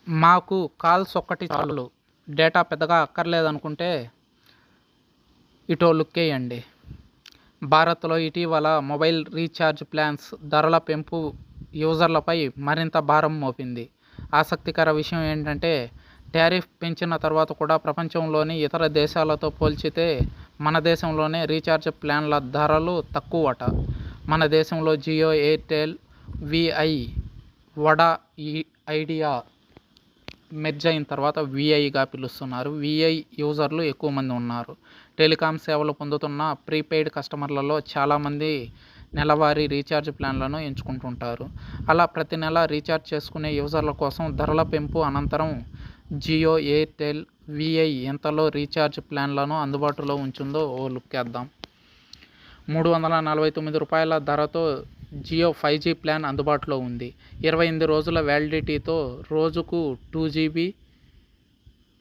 మాకు కాల్స్ ఒక్కటి చాలు, డేటా పెద్దగా అక్కర్లేదనుకుంటే ఇటో లుక్కేయండి. భారత్లో ఇటీవల మొబైల్ రీఛార్జ్ ప్లాన్స్ ధరల పెంపు యూజర్లపై మరింత భారం మోపింది. ఆసక్తికర విషయం ఏంటంటే, టారిఫ్ పెంచిన తర్వాత కూడా ప్రపంచంలోని ఇతర దేశాలతో పోల్చితే మన దేశంలోనే రీఛార్జ్ ప్లాన్ల ధరలు తక్కువట. మన దేశంలో Jio, Airtel, Vi, Voda, Idea merge అయిన తర్వాత విఐగా పిలుస్తున్నారు. విఐ యూజర్లు ఎక్కువ మంది ఉన్నారు. టెలికాం సేవలు పొందుతున్న ప్రీపెయిడ్ కస్టమర్లలో చాలామంది నెలవారీ రీఛార్జ్ ప్లాన్లను ఎంచుకుంటుంటారు. అలా ప్రతి నెల రీఛార్జ్ చేసుకునే యూజర్ల కోసం ధరల పెంపు అనంతరం జియో, ఎయిర్టెల్, విఐ ఎంతలో రీఛార్జ్ ప్లాన్లను అందుబాటులో ఉంచిందో ఓ లుక్కేద్దాం. ₹349 ధరతో జియో 5G ప్లాన్ అందుబాటులో ఉంది. 28 రోజుల వ్యాలిడిటీతో రోజుకు 2GB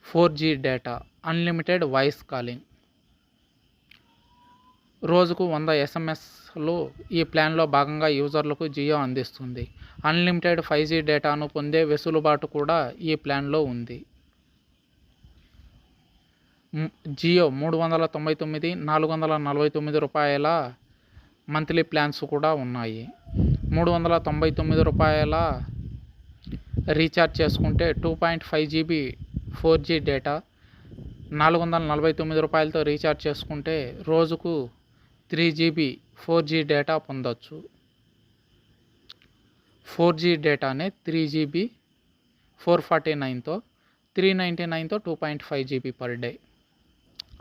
4G data, unlimited voice calling, రోజుకు 100 SMS ఈ ప్లాన్లో భాగంగా యూజర్లకు జియో అందిస్తుంది. అన్లిమిటెడ్ 5G డేటాను పొందే వెసులుబాటు కూడా ఈ ప్లాన్లో ఉంది. జియో $399, $449 మంత్లీ ప్లాన్స్ కూడా ఉన్నాయి. $399 రీఛార్జ్ చేసుకుంటే 2.5GB 4G డేటా, $449తో రీఛార్జ్ చేసుకుంటే రోజుకు 3GB 4G డేటా పొందొచ్చు. 4G డేటానే 3GB 449తో, 399తో 2.5GB పర్ డే.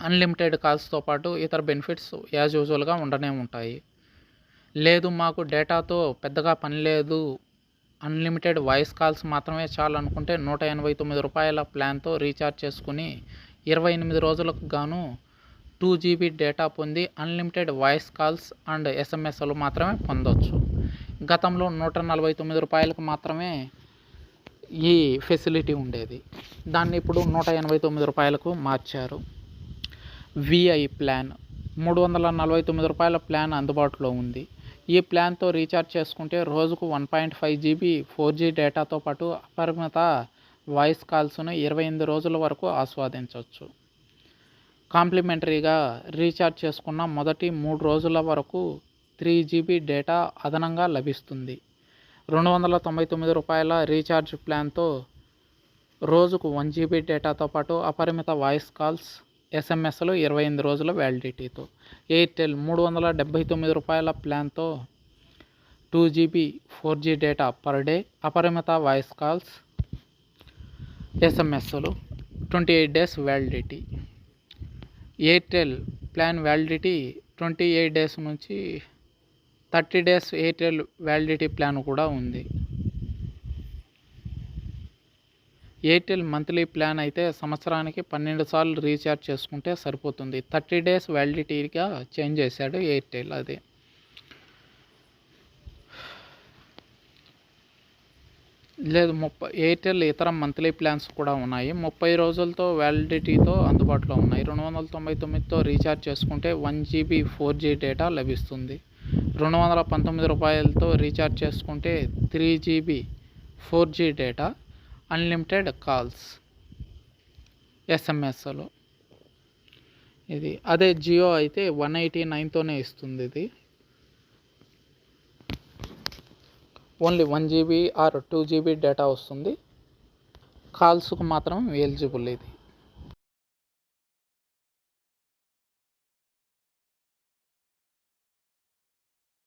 అన్లిమిటెడ్ కాల్స్తో పాటు ఇతర బెనిఫిట్స్ యాజ్ యూజువల్గా ఉండనే ఉంటాయి. లేదు మాకు డేటాతో పెద్దగా పని లేదు, అన్లిమిటెడ్ వాయిస్ కాల్స్ మాత్రమే చాలు అనుకుంటే ₹189 ప్లాన్తో రీఛార్జ్ చేసుకుని 28 రోజులకు గాను 2GB డేటా పొంది అన్లిమిటెడ్ వాయిస్ కాల్స్ అండ్ SMSలు మాత్రమే పొందొచ్చు. గతంలో ₹149 మాత్రమే ఈ ఫెసిలిటీ ఉండేది. దాన్ని ఇప్పుడు ₹189 మార్చారు. విఐ ప్లాన్ ₹349 ప్లాన్ అందుబాటులో ఉంది. ఈ ప్లాన్తో రీఛార్జ్ చేసుకుంటే రోజుకు 1.5GB 4G డేటాతో పాటు అపరిమిత వాయిస్ కాల్స్ను 28 రోజుల వరకు ఆస్వాదించవచ్చు. కాంప్లిమెంటరీగా రీఛార్జ్ చేసుకున్న మొదటి 3 రోజుల వరకు 3GB డేటా అదనంగా లభిస్తుంది. ₹299 రీఛార్జ్ ప్లాన్తో రోజుకు 1GB డేటాతో పాటు అపరిమిత వాయిస్ కాల్స్, SMSలు 28 రోజుల వ్యాలిడిటీతో. ఎయిర్టెల్ $379 ప్లాన్తో 2GB 4G data per day, అపరిమిత వాయిస్ కాల్స్, SMSలు, 28 days validity. Airtel plan validity 28 days నుంచి 30 డేస్ ఎయిర్టెల్ వ్యాలిడిటీ ప్లాన్ కూడా ఉంది. ఎయిర్టెల్ మంత్లీ ప్లాన్ అయితే సంవత్సరానికి 12 సార్లు రీఛార్జ్ చేసుకుంటే సరిపోతుంది. 30 డేస్ వ్యాలిడిటీగా చేంజ్ చేశాడు ఎయిర్టెల్. అది లేదు, ఎయిర్టెల్ ఇతర మంత్లీ ప్లాన్స్ కూడా ఉన్నాయి. 30 రోజులతో వ్యాలిడిటీతో అందుబాటులో ఉన్నాయి. $299తో రీఛార్జ్ చేసుకుంటే 1GB 4G డేటా లభిస్తుంది. $219తో రీఛార్జ్ చేసుకుంటే 3GB 4G data, unlimited calls, SMSలు. ఇది అదే జియో అయితే 189తోనే ఇస్తుంది. ఇది only 1GB are 2GB data వస్తుంది. కాల్స్కు మాత్రం ఎలిజిబుల్ ఇది.